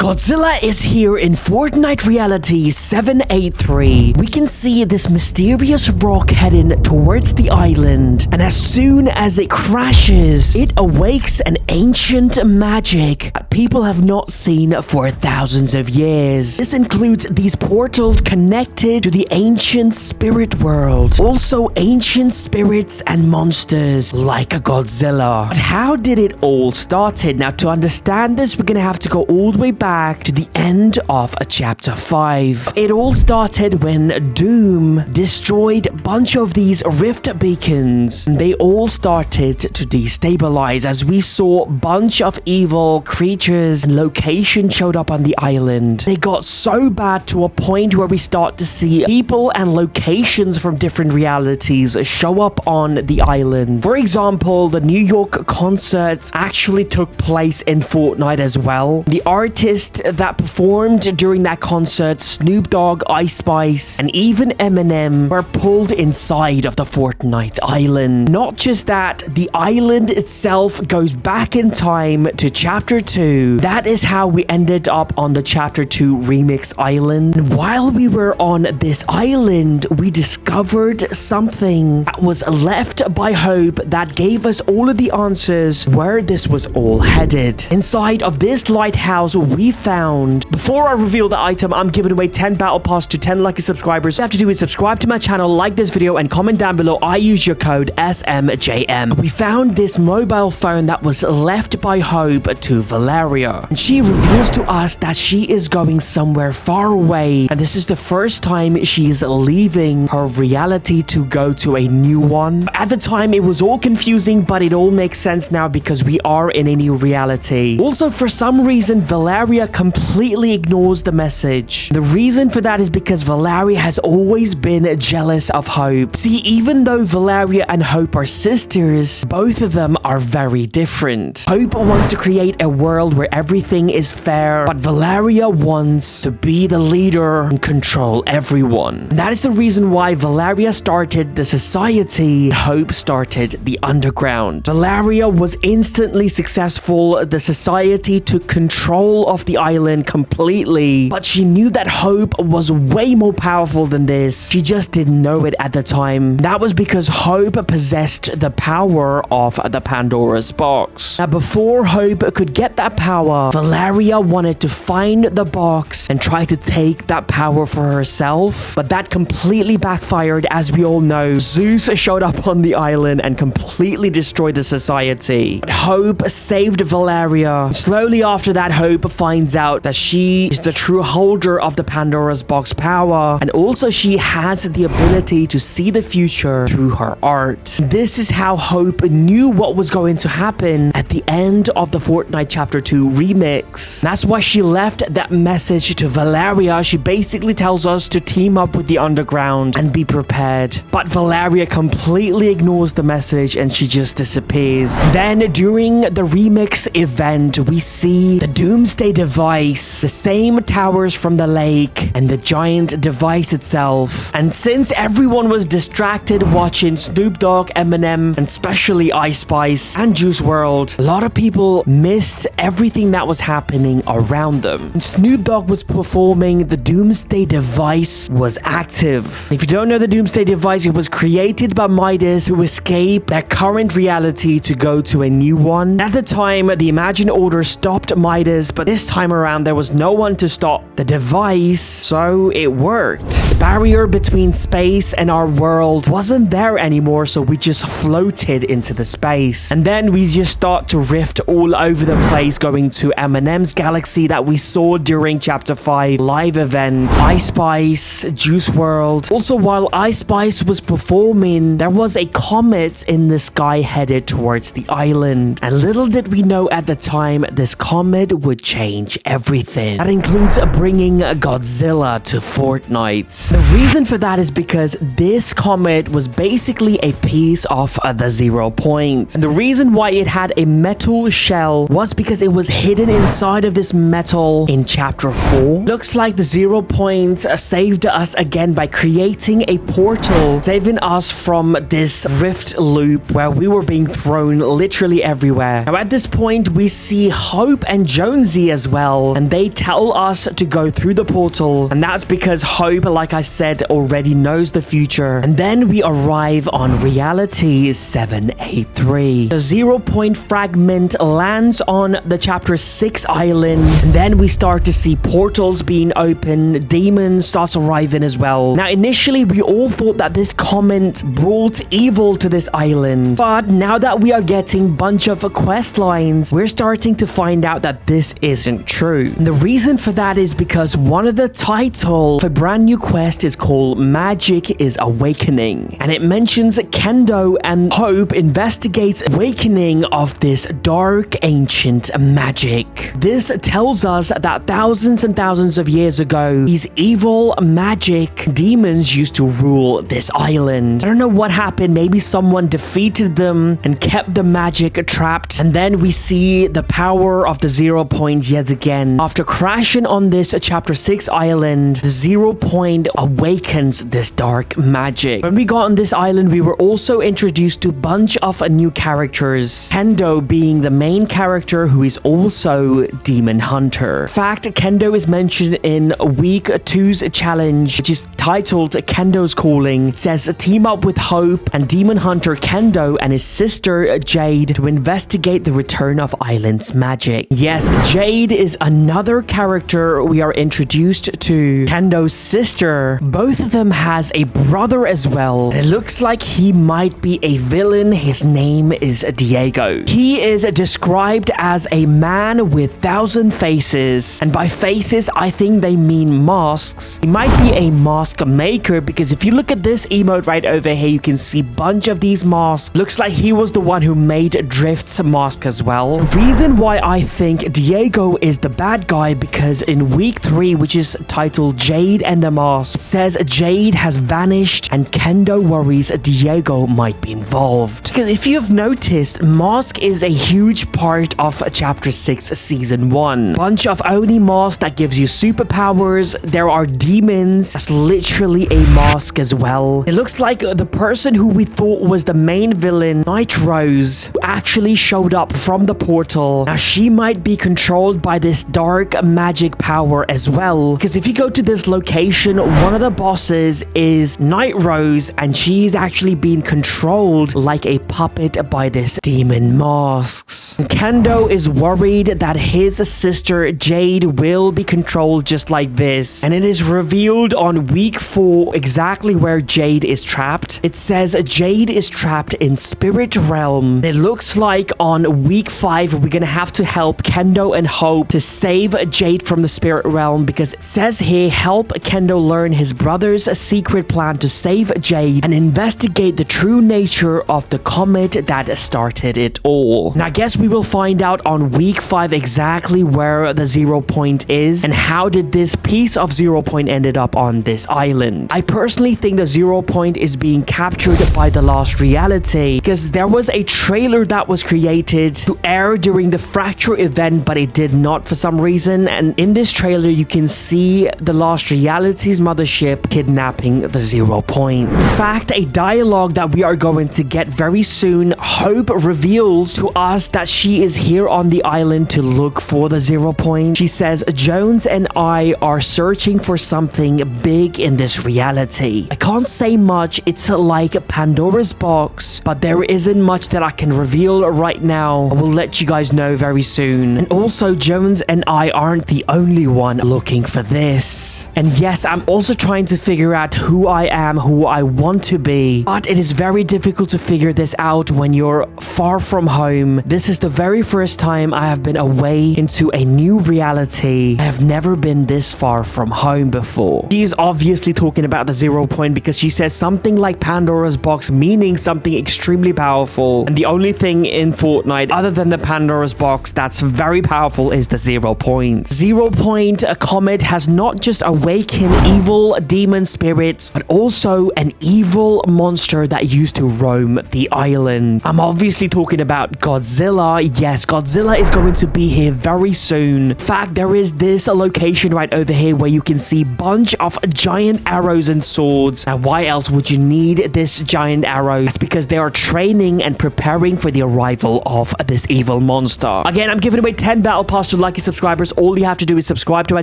Godzilla is here in Fortnite Reality 783. We can see this mysterious rock heading towards the island, and as soon as it crashes, it awakes an ancient magic that people have not seen for thousands of years. This includes these portals connected to the ancient spirit world, also ancient spirits and monsters like Godzilla. But how did it all started? Now, to understand this, we're gonna have to go all the way back to the end of chapter 5. It all started when Doom destroyed a bunch of these rift beacons, and they all started to destabilize as we saw a bunch of evil creatures and locations showed up on the island. They got so bad to a point where we start to see people and locations from different realities show up on the island. For example, the New York concerts actually took place in Fortnite as well. The artist that performed during that concert, Snoop Dogg, Ice Spice, and even Eminem were pulled inside of the Fortnite island. Not just that, the island itself goes back in time to chapter 2. That is how we ended up on the chapter 2 remix island. And while we were on this island, we discovered something that was left by Hope that gave us all of the answers where this was all headed. Inside of this lighthouse, we found, before I reveal the item, I'm giving away 10 battle pass to 10 lucky subscribers. All you have to do is subscribe to my channel, like this video, and comment down below. I use your code SMJM. We found this mobile phone that was left by Hope to Valeria, and she reveals to us that she is going somewhere far away, and this is the first time she's leaving her reality to go to a new one. At the time, it was all confusing, but it all makes sense now because we are in a new reality. Also, for some reason, Valeria completely ignores the message. The reason for that is because Valeria has always been jealous of Hope. See, even though Valeria and Hope are sisters, both of them are very different. Hope wants to create a world where everything is fair, but Valeria wants to be the leader and control everyone. And that is the reason why Valeria started the society, Hope started the underground. Valeria was instantly successful. The society took control of the island completely, but she knew that Hope was way more powerful than this. She just didn't know it at the time. That was because Hope possessed the power of the Pandora's box. Now, before Hope could get that power, Valeria wanted to find the box and try to take that power for herself, but that completely backfired. As we all know, Zeus showed up on the island and completely destroyed the society. But Hope saved Valeria. Slowly after that, Hope finds out that she is the true holder of the Pandora's box power, and also she has the ability to see the future through her art. This is how Hope knew what was going to happen at the end of the Fortnite Chapter 2 remix. That's why she left that message to Valeria. She basically tells us to team up with the underground and be prepared. But Valeria completely ignores the message and she just disappears. Then during the remix event, we see the Doomsday device, the same towers from the lake, and the giant device itself. And since everyone was distracted watching Snoop Dogg, Eminem, and especially Ice Spice and Juice WRLD, a lot of people missed everything that was happening around them. When Snoop Dogg was performing, the Doomsday device was active. If you don't know the Doomsday device, it was created by Midas, who escaped their current reality to go to a new one. At the time, the Imagine Order stopped Midas, but this time around there was no one to stop the device, so it worked. The barrier between space and our world wasn't there anymore, so we just floated into the space. And then we just start to rift all over the place, going to Eminem's galaxy that we saw during chapter 5 live event, Ice Spice, Juice WRLD. Also, while Ice Spice was performing, there was a comet in the sky headed towards the island, and little did we know at the time this comet would change everything. That includes bringing Godzilla to Fortnite. The reason for that is because this comet was basically a piece of the 0 point. And the reason why it had a metal shell was because it was hidden inside of this metal in chapter 4. Looks like the 0 point saved us again by creating a portal, saving us from this rift loop where we were being thrown literally everywhere. Now at this point we see Hope and Jonesy as well, and they tell us to go through the portal, and that's because Hope, like I said, already knows the future. And then we arrive on reality 783. The 0 point fragment lands on the chapter 6 island, and then we start to see portals being opened, demons starts arriving as well. Now initially we all thought that this comet brought evil to this island, but now that we are getting bunch of quest lines, we're starting to find out that this isn't true. And the reason for that is because one of the titles of a brand new quest is called Magic is Awakening, and it mentions Kendo and Hope investigates awakening of this dark ancient magic. This tells us that thousands and thousands of years ago, these evil magic demons used to rule this island. I don't know what happened. Maybe someone defeated them and kept the magic trapped. And then we see the power of the 0 point yet again. After crashing on this chapter 6 island, the 0 point awakens this dark magic. When we got on this island, we were also introduced to a bunch of new characters. Kendo being the main character, who is also Demon Hunter. In fact, Kendo is mentioned in week 2's challenge, which is titled Kendo's Calling. It says team up with Hope and Demon Hunter Kendo and his sister Jade to investigate the return of Island's magic. Yes, Jade is another character we are introduced to. Kendo's sister, both of them has a brother as well. It looks like he might be a villain. His name is Diego. He is described as a man with 1,000 faces, and by faces I think they mean masks. He might be a mask maker, because if you look at this emote right over here, you can see a bunch of these masks. Looks like he was the one who made Drift's mask as well. The reason why I think Diego is the bad guy, because in week 3, which is titled Jade and the Mask, it says Jade has vanished and Kendo worries Diego might be involved. Because if you've noticed, Mask is a huge part of chapter 6 season 1. Bunch of Oni mask that gives you superpowers. There are demons. That's literally a mask as well. It looks like the person who we thought was the main villain, Night Rose, actually showed up from the portal. Now she might be controlled by this dark magic power as well, because if you go to this location, one of the bosses is Night Rose, and she's actually being controlled like a puppet by this demon masks. Kendo is worried that his sister Jade will be controlled just like this, and it is revealed on week 4 exactly where Jade is trapped. It says Jade is trapped in Spirit Realm. It looks like on week 5 we're gonna have to help Kendo and Hope to save Jade from the Spirit Realm, because it says here help Kendo learn his brother's secret plan to save Jade and investigate the true nature of the comet that started it all. And I guess we will find out on week 5 exactly where the 0 point is and how did this piece of 0 point ended up on this island. I personally think the 0 point is being captured by the Lost Reality, because there was a trailer that was created to air during the Fracture event, but it did not for some reason, and in this trailer you can see the Lost Reality's mothership kidnapping the 0 point. In fact, a dialogue that we are going to get very soon, Hope reveals to us that she is here on the island to look for the 0 point. She says, Jones and I are searching for something big in this reality. I can't say much, it's like Pandora's box, but there isn't much that I can reveal right now. I will let you guys know very soon. And also, Jones and I aren't the only one looking for this. And yes, I'm also trying to figure out who I am, who I want to be, but it is very difficult to figure this out when you're far from home. This is the very first time I have been away into a new reality. I have never been this far from home before. She is obviously talking about the 0 point because she says something like Pandora's box, meaning something extremely powerful. And the only thing in Fortnite other than the Pandora's box that's very powerful is the 0 point. 0 point comet has not just awakened evil demon spirits, but also an evil monster that used to roam the island. I'm obviously talking about Godzilla. Yes, Godzilla is going to be here very soon. In fact, there is this location right over here where you can see a bunch of giant arrows and swords. And why else would you need this giant arrow? That's because they are training and preparing for the arrival of this evil monster. Again, I'm giving away 10 battle pass to lucky subscribers. All you have to do is subscribe to my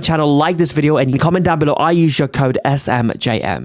channel, like this video, and you can comment down below. I use your code SMJM.